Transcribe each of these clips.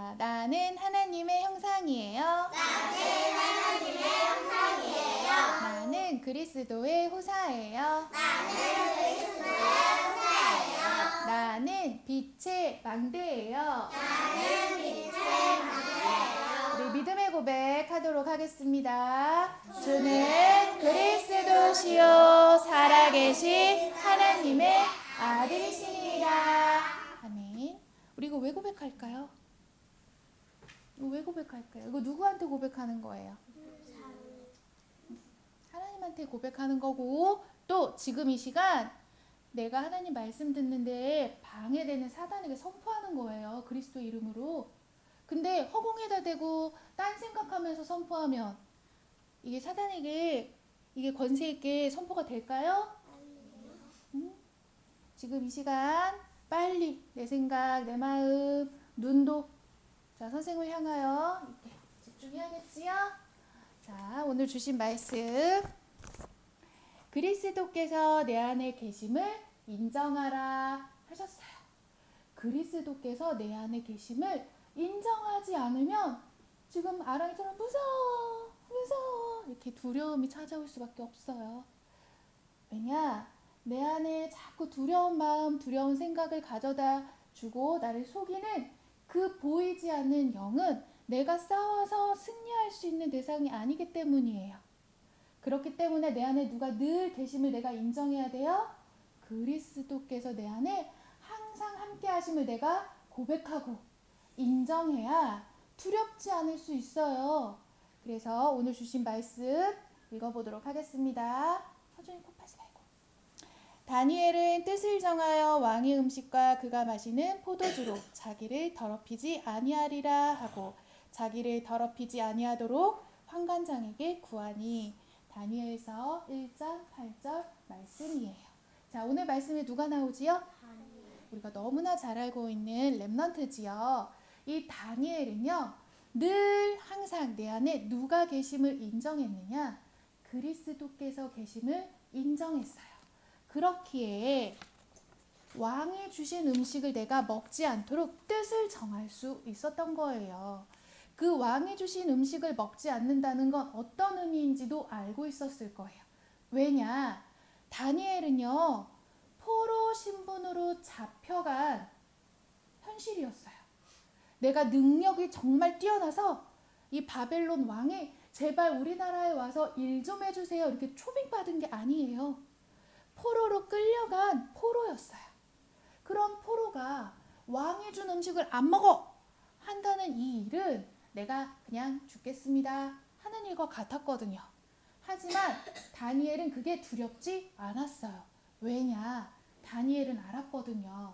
자, 나는 하나님의 형상이에요. 나는 하나님의 형상이에요. 나는 그리스도의 후사예요. 나는 그리스도의 후사예요. 나는 빛의 망대예요. 나는 빛의 망대예요. 우리 믿음의 고백하도록 하겠습니다. 주는 그리스도시요 살아계신 하나님의 아들이시니라. 아멘. 우리 이거 왜 고백할까요? 이거 왜 고백할까요? 이거 누구한테 고백하는 거예요? 하나님한테 고백하는 거고, 또 지금 이 시간 내가 하나님 말씀 듣는데 방해되는 사단에게 선포하는 거예요. 그리스도 이름으로. 근데 허공에다 대고 딴 생각하면서 선포하면 이게 사단에게 이게 권세 있게 선포가 될까요? 지금 이 시간 빨리 내 생각, 내 마음, 눈도 자 선생님을 향하여 이렇게 집중해야겠지요? 자, 오늘 주신 말씀, 그리스도께서 내 안에 계심을 인정하라 하셨어요. 그리스도께서 내 안에 계심을 인정하지 않으면 지금 아랑이처럼 무서워 이렇게 두려움이 찾아올 수밖에 없어요. 왜냐? 내 안에 자꾸 두려운 마음, 두려운 생각을 가져다 주고 나를 속이는 그 보이지 않는 영은 내가 싸워서 승리할 수 있는 대상이 아니기 때문이에요. 그렇기 때문에 내 안에 누가 늘 계심을 내가 인정해야 돼요. 그리스도께서 내 안에 항상 함께 하심을 내가 고백하고 인정해야 두렵지 않을 수 있어요. 그래서 오늘 주신 말씀 읽어보도록 하겠습니다. 서준이 코파지 말고. 다니엘은 뜻을 정하여 왕의 음식과 그가 마시는 포도주로 자기를 더럽히지 아니하리라 하고 자기를 더럽히지 아니하도록 환관장에게 구하니. 다니엘서 1장 8절 말씀이에요. 자, 오늘 말씀에 누가 나오지요? 우리가 너무나 잘 알고 있는 렘넌트지요. 이 다니엘은요, 늘 항상 내 안에 누가 계심을 인정했느냐? 그리스도께서 계심을 인정했어요. 그렇기에 왕이 주신 음식을 내가 먹지 않도록 뜻을 정할 수 있었던 거예요. 그 왕이 주신 음식을 먹지 않는다는 건 어떤 의미인지도 알고 있었을 거예요. 왜냐? 다니엘은요, 포로 신분으로 잡혀간 현실이었어요. 내가 능력이 정말 뛰어나서 이 바벨론 왕이 제발 우리나라에 와서 일 좀 해주세요 이렇게 초빙받은 게 아니에요. 포로로 끌려간 포로였어요. 그런 포로가 왕이 준 음식을 안 먹어 한다는 이 일은 내가 그냥 죽겠습니다 하는 일과 같았거든요. 하지만 다니엘은 그게 두렵지 않았어요. 왜냐? 다니엘은 알았거든요.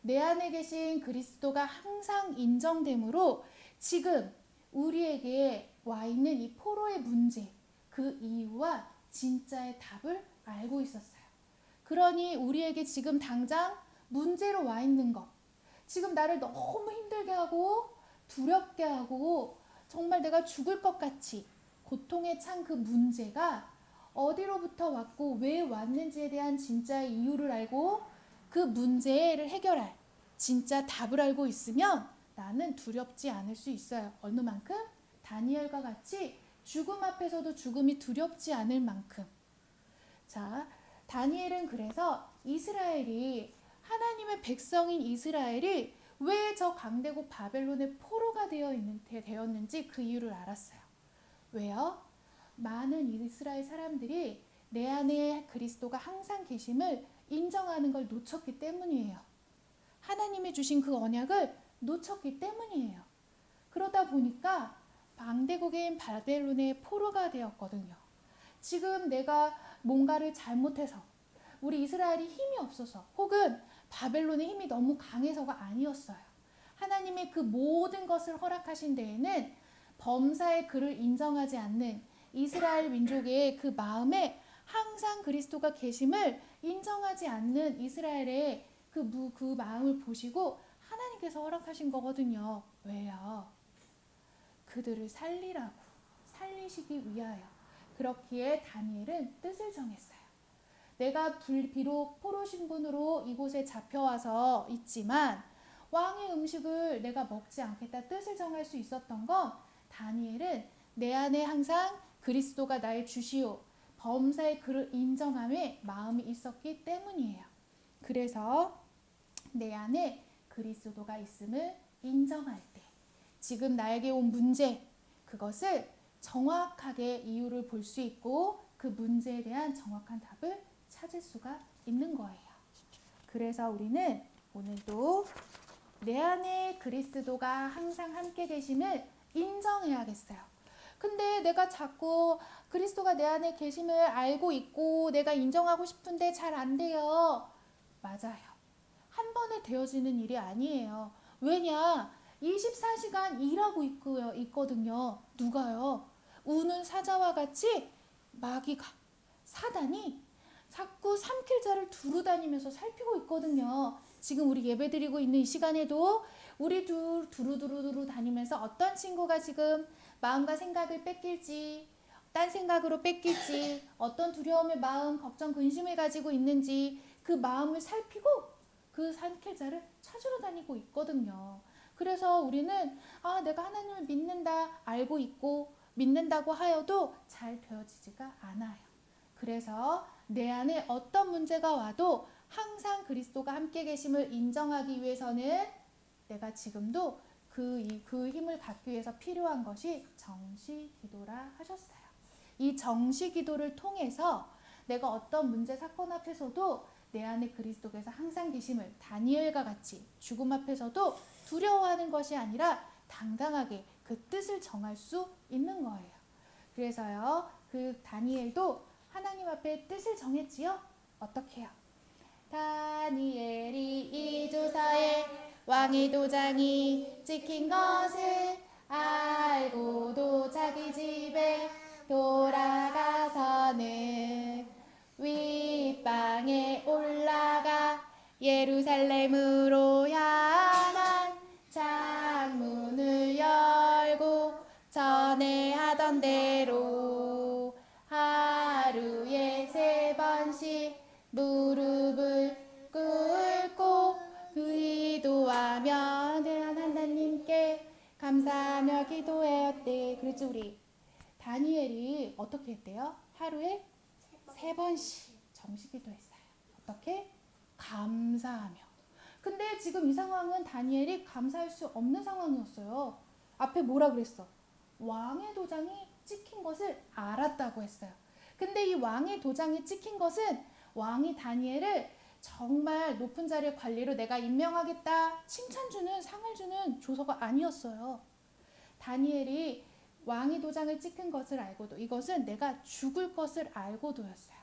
내 안에 계신 그리스도가 항상 인정되므로 지금 우리에게 와 있는 이 포로의 문제, 그 이유와 진짜의 답을 알고 있었어요. 그러니 우리에게 지금 당장 문제로 와 있는 것, 지금 나를 너무 힘들게 하고 두렵게 하고 정말 내가 죽을 것 같이 고통에 찬 그 문제가 어디로부터 왔고 왜 왔는지에 대한 진짜의 이유를 알고 그 문제를 해결할 진짜 답을 알고 있으면 나는 두렵지 않을 수 있어요. 어느 만큼? 다니엘과 같이 죽음 앞에서도 죽음이 두렵지 않을 만큼. 자, 다니엘은 그래서 이스라엘이, 하나님의 백성인 이스라엘이 왜 저 강대국 바벨론의 포로가 되었는지 그 이유를 알았어요. 왜요? 많은 이스라엘 사람들이 내 안에 그리스도가 항상 계심을 인정하는 걸 놓쳤기 때문이에요. 하나님이 주신 그 언약을 놓쳤기 때문이에요. 그러다 보니까 강대국인 바벨론의 포로가 되었거든요. 지금 내가 뭔가를 잘못해서 우리 이스라엘이 힘이 없어서 혹은 바벨론의 힘이 너무 강해서가 아니었어요. 하나님이 그 모든 것을 허락하신 데에는 범사의 그를 인정하지 않는 이스라엘 민족의 그 마음에 항상 그리스도가 계심을 인정하지 않는 이스라엘의 그 마음을 보시고 하나님께서 허락하신 거거든요. 왜요? 그들을 살리시기 위하여. 그렇기에 다니엘은 뜻을 정했어요. 내가 비록 포로 신분으로 이곳에 잡혀와서 있지만 왕의 음식을 내가 먹지 않겠다 뜻을 정할 수 있었던 건 다니엘은 내 안에 항상 그리스도가 나의 주시오 범사의 그를 인정함에 마음이 있었기 때문이에요. 그래서 내 안에 그리스도가 있음을 인정할 때 지금 나에게 온 문제 그것을 정확하게 이유를 볼 수 있고 그 문제에 대한 정확한 답을 찾을 수가 있는 거예요. 그래서 우리는 오늘도 내 안에 그리스도가 항상 함께 계심을 인정해야겠어요. 근데 내가 자꾸 그리스도가 내 안에 계심을 알고 있고 내가 인정하고 싶은데 잘 안 돼요. 맞아요. 한 번에 되어지는 일이 아니에요. 왜냐? 24시간 일하고 있거든요. 누가요? 우는 사자와 같이 마귀가 사단이 자꾸 삼킬자를 두루 다니면서 살피고 있거든요. 지금 우리 예배 드리고 있는 이 시간에도 우리 두루두루 다니면서 어떤 친구가 지금 마음과 생각을 뺏길지 딴 생각으로 뺏길지 어떤 두려움의 마음, 걱정, 근심을 가지고 있는지 그 마음을 살피고 그 삼킬자를 찾으러 다니고 있거든요. 그래서 우리는 내가 하나님을 믿는다 알고 있고 믿는다고 하여도 잘 되어지지가 않아요. 그래서 내 안에 어떤 문제가 와도 항상 그리스도가 함께 계심을 인정하기 위해서는 내가 지금도 그 힘을 갖기 위해서 필요한 것이 정시 기도라 하셨어요. 이 정시 기도를 통해서 내가 어떤 문제 사건 앞에서도 내 안에 그리스도께서 항상 계심을 다니엘과 같이 죽음 앞에서도 두려워하는 것이 아니라 당당하게 그 뜻을 정할 수 있는 거예요. 그래서요, 그 다니엘도 하나님 앞에 뜻을 정했지요. 어떻게 해요? 다니엘이 이 주사에 왕의 도장이 찍힌 것을 알고도 자기 집에 돌아가서는 윗방에 올라가 예루살렘으로 향한 창문을 열고 전에 하던 대로 하루에 3번씩 무릎을 꿇고 기도하며 대한 하나님께 감사하며 기도하였대. 그랬죠 우리. 다니엘이 어떻게 했대요? 하루에 3번씩 정식 기도했어요. 어떻게? 감사하며. 근데 지금 이 상황은 다니엘이 감사할 수 없는 상황이었어요. 앞에 뭐라 그랬어? 왕의 도장이 찍힌 것을 알았다고 했어요. 근데 이 왕의 도장이 찍힌 것은 왕이 다니엘을 정말 높은 자리의 관리로 내가 임명하겠다 칭찬 주는 상을 주는 조서가 아니었어요. 다니엘이 왕의 도장을 찍힌 것을 알고도 이것은 내가 죽을 것을 알고도였어요.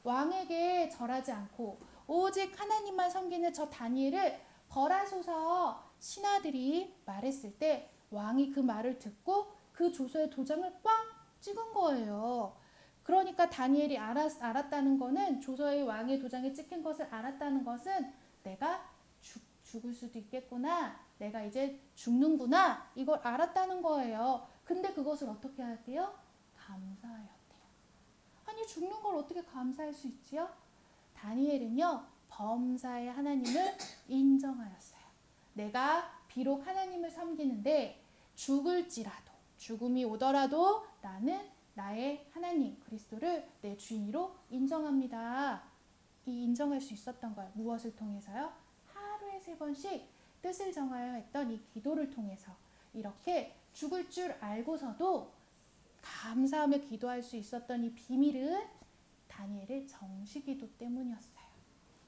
왕에게 절하지 않고 오직 하나님만 섬기는 저 다니엘을 벌하소서 신하들이 말했을 때 왕이 그 말을 듣고 그 조서에 도장을 꽝 찍은 거예요. 그러니까 다니엘이 알았다는 거는 조서에 왕의 도장이 찍힌 것을 알았다는 것은 내가 죽을 수도 있겠구나. 내가 이제 죽는구나. 이걸 알았다는 거예요. 근데 그것을 어떻게 할게요? 감사하였대요. 아니 죽는 걸 어떻게 감사할 수 있지요? 다니엘은요. 범사의 하나님을 인정하였어요. 내가 비록 하나님을 섬기는데 죽을지라도 죽음이 오더라도 나는 나의 하나님 그리스도를 내 주인으로 인정합니다. 이 인정할 수 있었던 거예요. 무엇을 통해서요? 하루에 3번씩 뜻을 정하여 했던 이 기도를 통해서 이렇게 죽을 줄 알고서도 감사하며 기도할 수 있었던 이 비밀은 다니엘의 정시기도 때문이었어요.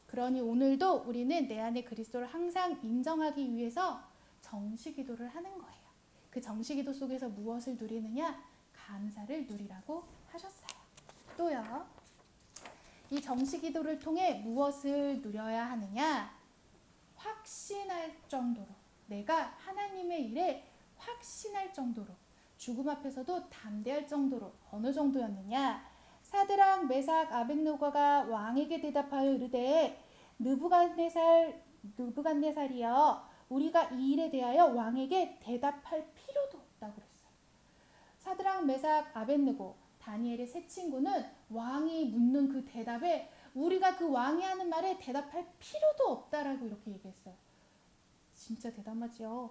그러니 오늘도 우리는 내 안에 그리스도를 항상 인정하기 위해서 정시기도를 하는 거예요. 그 정시기도 속에서 무엇을 누리느냐? 감사를 누리라고 하셨어요. 또요. 이 정시기도를 통해 무엇을 누려야 하느냐? 확신할 정도로 내가 하나님의 일에 확신할 정도로 죽음 앞에서도 담대할 정도로 어느 정도였느냐? 사드락 메삭 아벳느고가 왕에게 대답하여 이르되 느부갓네살이여 우리가 이 일에 대하여 왕에게 대답할 필요도 없다고 그랬어요. 사드락 메삭 아벳느고 다니엘의 세 친구는 왕이 묻는 그 대답에 우리가 그 왕이 하는 말에 대답할 필요도 없다라고 이렇게 얘기했어요. 진짜 대담하죠.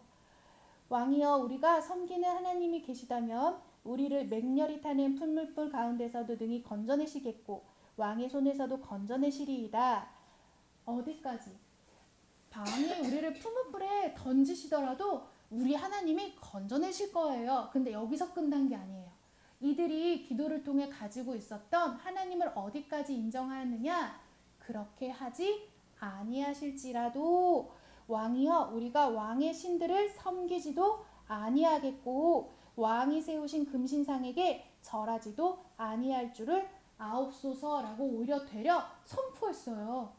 왕이여, 우리가 섬기는 하나님이 계시다면 우리를 맹렬히 타는 풀물불 가운데서도 능히 건져내시겠고 왕의 손에서도 건져내시리이다. 어디까지? 밤에 우리를 풀물불에 던지시더라도 우리 하나님이 건져내실 거예요. 근데 여기서 끝난 게 아니에요. 이들이 기도를 통해 가지고 있었던 하나님을 어디까지 인정하였느냐? 그렇게 하지 아니하실지라도 왕이여, 우리가 왕의 신들을 섬기지도 아니하겠고 왕이 세우신 금신상에게 절하지도 아니할 줄을 아옵소서라고 오히려 되려 선포했어요.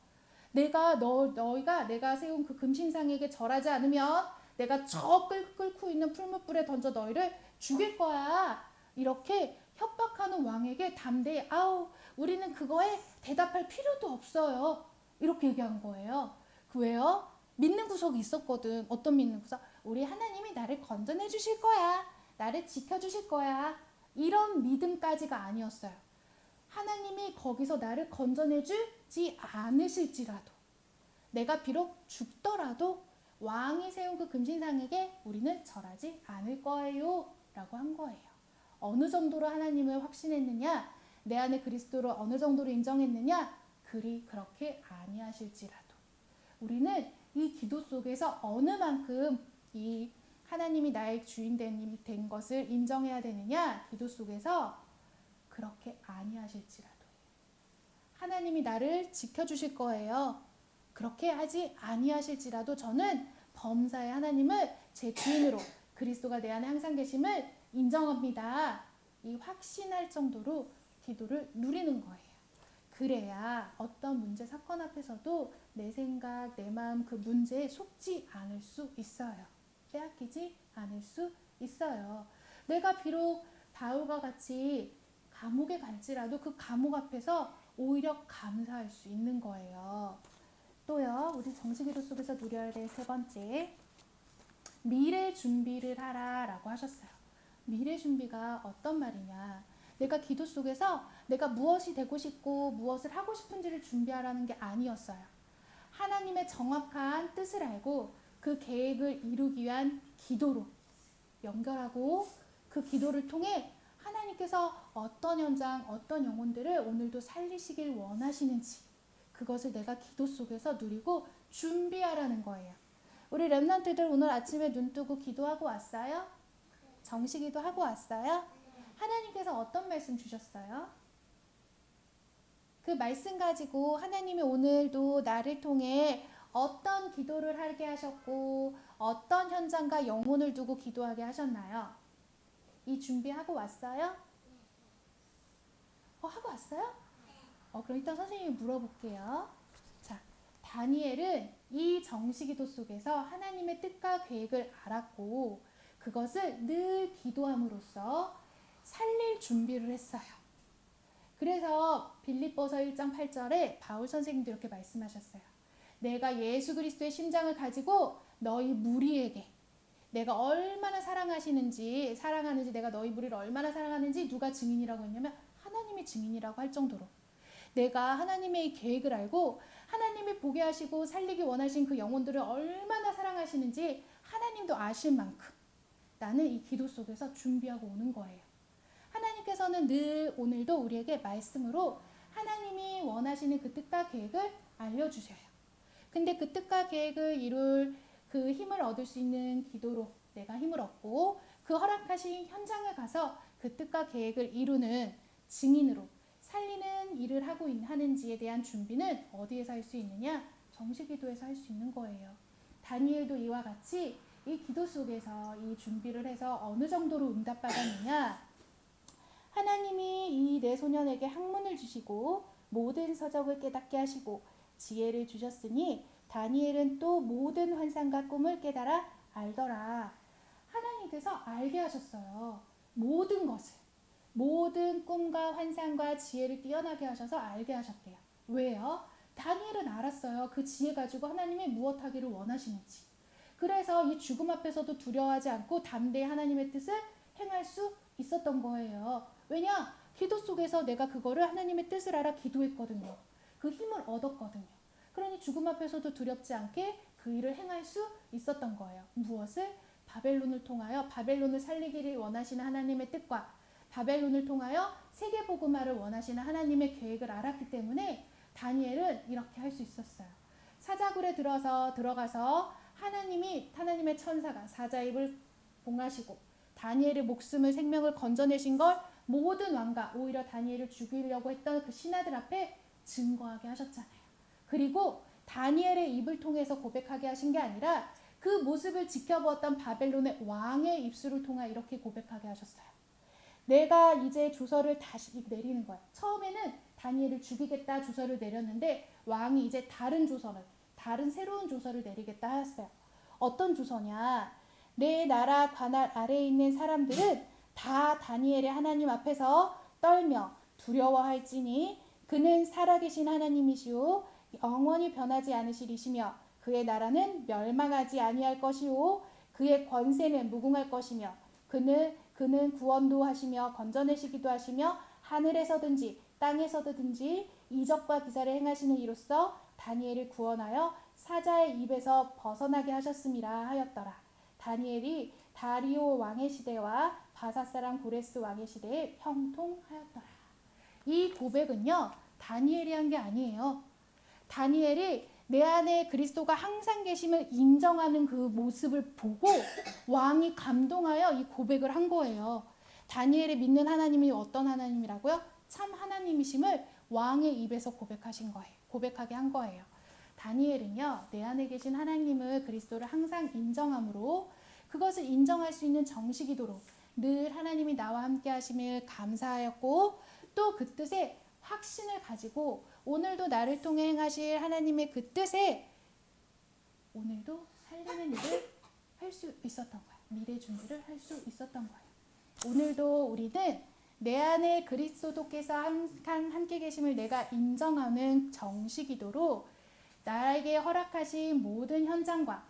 너희가 내가 세운 그 금신상에게 절하지 않으면 내가 저 끓고 있는 풀무불에 던져 너희를 죽일 거야. 이렇게 협박하는 왕에게 담대히 우리는 그거에 대답할 필요도 없어요. 이렇게 얘기한 거예요. 왜요? 믿는 구석이 있었거든. 어떤 믿는 구석? 우리 하나님이 나를 건져내 주실 거야. 나를 지켜주실 거야. 이런 믿음까지가 아니었어요. 하나님이 거기서 나를 건져내주지 않으실지라도 내가 비록 죽더라도 왕이 세운 그 금신상에게 우리는 절하지 않을 거예요 라고 한 거예요. 어느 정도로 하나님을 확신했느냐, 내 안에 그리스도를 어느 정도로 인정했느냐, 그렇게 아니하실지라도 우리는 이 기도 속에서 어느 만큼 이 하나님이 나의 주인 된 것을 인정해야 되느냐, 기도 속에서 그렇게 아니하실지라도 하나님이 나를 지켜주실 거예요. 그렇게 하지 아니하실지라도 저는 범사의 하나님을 제 주인으로 그리스도가 내 안에 항상 계심을 인정합니다. 이 확신할 정도로 기도를 누리는 거예요. 그래야 어떤 문제 사건 앞에서도 내 생각, 내 마음 그 문제에 속지 않을 수 있어요. 빼앗기지 않을 수 있어요. 내가 비록 바울과 같이 감옥에 갈지라도 그 감옥 앞에서 오히려 감사할 수 있는 거예요. 또요, 우리 정식기도 속에서 누려야 될 세 번째, 미래 준비를 하라 라고 하셨어요. 미래 준비가 어떤 말이냐, 내가 기도 속에서 내가 무엇이 되고 싶고 무엇을 하고 싶은지를 준비하라는 게 아니었어요. 하나님의 정확한 뜻을 알고 그 계획을 이루기 위한 기도로 연결하고 그 기도를 통해 하나님께서 어떤 현장, 어떤 영혼들을 오늘도 살리시길 원하시는지 그것을 내가 기도 속에서 누리고 준비하라는 거예요. 우리 렘넌트들 오늘 아침에 눈 뜨고 기도하고 왔어요? 정식기도 하고 왔어요? 하나님께서 어떤 말씀 주셨어요? 그 말씀 가지고 하나님이 오늘도 나를 통해 어떤 기도를 하게 하셨고 어떤 현장과 영혼을 두고 기도하게 하셨나요? 이 준비하고 왔어요? 하고 왔어요? 그럼 일단 선생님이 물어볼게요. 자, 다니엘은 이 정식기도 속에서 하나님의 뜻과 계획을 알았고 그것을 늘 기도함으로써 살릴 준비를 했어요. 그래서 빌립보서 1장 8절에 바울 선생님도 이렇게 말씀하셨어요. 내가 예수 그리스도의 심장을 가지고 너희 무리에게 내가 얼마나 사랑하는지 내가 너희 무리를 얼마나 사랑하는지 누가 증인이라고 했냐면 하나님이 증인이라고 할 정도로 내가 하나님의 계획을 알고 하나님이 보게 하시고 살리기 원하신 그 영혼들을 얼마나 사랑하시는지 하나님도 아실 만큼 나는 이 기도 속에서 준비하고 오는 거예요. 하나님께서는 늘 오늘도 우리에게 말씀으로 하나님이 원하시는 그 뜻과 계획을 알려주셔요. 근데 그 뜻과 계획을 이룰 그 힘을 얻을 수 있는 기도로 내가 힘을 얻고 그 허락하신 현장에 가서 그 뜻과 계획을 이루는 증인으로 살리는 일을 하는지에 대한 준비는 어디에서 할 수 있느냐? 정식기도에서 할 수 있는 거예요. 다니엘도 이와 같이 이 기도 속에서 이 준비를 해서 어느 정도로 응답받았느냐? 하나님이 이 내 소년에게 학문을 주시고 모든 서적을 깨닫게 하시고 지혜를 주셨으니 다니엘은 또 모든 환상과 꿈을 깨달아 알더라. 하나님께서 알게 하셨어요. 모든 것을. 모든 꿈과 환상과 지혜를 뛰어나게 하셔서 알게 하셨대요. 왜요? 다니엘은 알았어요. 그 지혜 가지고 하나님이 무엇 하기를 원하시는지. 그래서 이 죽음 앞에서도 두려워하지 않고 담대히 하나님의 뜻을 행할 수 있었던 거예요. 왜냐? 기도 속에서 내가 그거를 하나님의 뜻을 알아 기도했거든요. 그 힘을 얻었거든요. 그러니 죽음 앞에서도 두렵지 않게 그 일을 행할 수 있었던 거예요. 무엇을? 바벨론을 통하여 바벨론을 살리기를 원하시는 하나님의 뜻과 바벨론을 통하여 세계복음화를 원하시는 하나님의 계획을 알았기 때문에 다니엘은 이렇게 할 수 있었어요. 사자굴에 들어가서 하나님의 천사가 사자 입을 봉하시고 다니엘의 목숨을 생명을 건져내신 걸 모든 왕과 오히려 다니엘을 죽이려고 했던 그 신하들 앞에 증거하게 하셨잖아요. 그리고 다니엘의 입을 통해서 고백하게 하신 게 아니라 그 모습을 지켜보았던 바벨론의 왕의 입술을 통해 이렇게 고백하게 하셨어요. 내가 이제 조서를 다시 내리는 거야. 처음에는 다니엘을 죽이겠다 조서를 내렸는데 왕이 이제 다른 새로운 조서를 내리겠다 하였어요. 어떤 조서냐? 내 나라 관할 아래에 있는 사람들은 다 다니엘의 하나님 앞에서 떨며 두려워할지니 그는 살아계신 하나님이시오 영원히 변하지 않으시리시며 그의 나라는 멸망하지 아니할 것이오 그의 권세는 무궁할 것이며 그는 구원도 하시며 건져내시기도 하시며 하늘에서든지 땅에서든지 이적과 기사를 행하시는 이로써 다니엘을 구원하여 사자의 입에서 벗어나게 하셨음이라 하였더라. 다니엘이 다리오 왕의 시대와 바사 사람 고레스 왕의 시대에 형통하였더라. 이 고백은요, 다니엘이 한 게 아니에요. 다니엘이 내 안에 그리스도가 항상 계심을 인정하는 그 모습을 보고 왕이 감동하여 이 고백을 한 거예요. 다니엘이 믿는 하나님이 어떤 하나님이라고요? 참 하나님이심을 왕의 입에서 고백하게 한 거예요. 다니엘은요, 내 안에 계신 하나님을 그리스도를 항상 인정함으로 그것을 인정할 수 있는 정식이도록 늘 하나님이 나와 함께 하심을 감사하였고 또 그 뜻에 확신을 가지고 오늘도 나를 통해 행하실 하나님의 그 뜻에 오늘도 살리는 일을 할 수 있었던 거예요. 미래 준비를 할 수 있었던 거예요. 오늘도 우리는 내 안에 그리스도께서 함께 계심을 내가 인정하는 정식이도록 나에게 허락하신 모든 현장과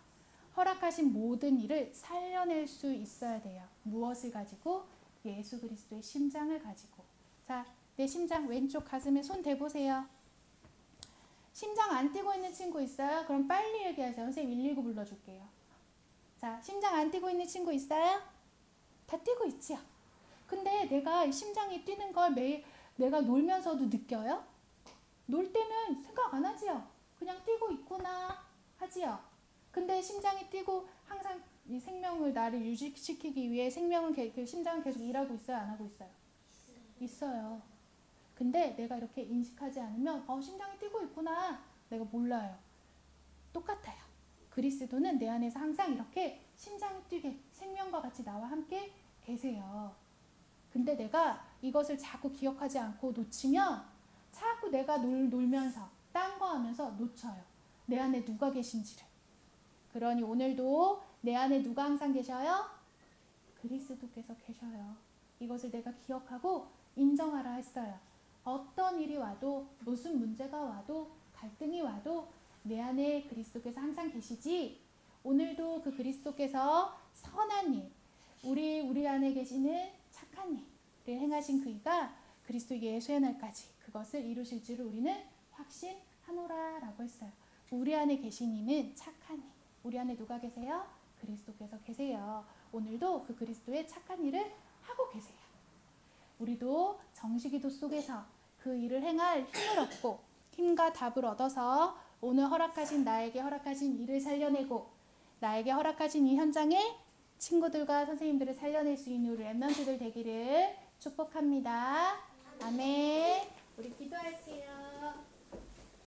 허락하신 모든 일을 살려낼 수 있어야 돼요. 무엇을 가지고? 예수 그리스도의 심장을 가지고. 자, 내 심장 왼쪽 가슴에 손 대보세요. 심장 안 뛰고 있는 친구 있어요? 그럼 빨리 얘기하세요. 선생님 119 불러줄게요. 자, 심장 안 뛰고 있는 친구 있어요? 다 뛰고 있지요. 근데 내가 심장이 뛰는 걸 매일 내가 놀면서도 느껴요? 놀 때는 생각 안 하지요. 그냥 뛰고 있구나 하지요. 근데 심장이 뛰고 항상 이 생명을 나를 유지시키기 위해 그 심장은 계속 일하고 있어요? 안 하고 있어요? 있어요. 근데 내가 이렇게 인식하지 않으면 심장이 뛰고 있구나 내가 몰라요. 똑같아요. 그리스도는 내 안에서 항상 이렇게 심장이 뛰게 생명과 같이 나와 함께 계세요. 근데 내가 이것을 자꾸 기억하지 않고 놓치면 자꾸 내가 놀면서 딴 거 하면서 놓쳐요. 내 안에 누가 계신지를. 그러니 오늘도 내 안에 누가 항상 계셔요? 그리스도께서 계셔요. 이것을 내가 기억하고 인정하라 했어요. 어떤 일이 와도 무슨 문제가 와도 갈등이 와도 내 안에 그리스도께서 항상 계시지. 오늘도 그 그리스도께서 선한 일, 우리 안에 계시는 착한 일을 행하신 그이가 그리스도 예수의 날까지 그것을 이루실 줄을 우리는 확신하노라 라고 했어요. 우리 안에 계신 이는 착한 일. 우리 안에 누가 계세요? 그리스도께서 계세요. 오늘도 그 그리스도의 착한 일을 하고 계세요. 우리도 정식기도 속에서 그 일을 행할 힘을 얻고 힘과 답을 얻어서 오늘 나에게 허락하신 일을 살려내고 나에게 허락하신 이 현장에 친구들과 선생님들을 살려낼 수 있는 우리 랩런트들 되기를 축복합니다. 아멘.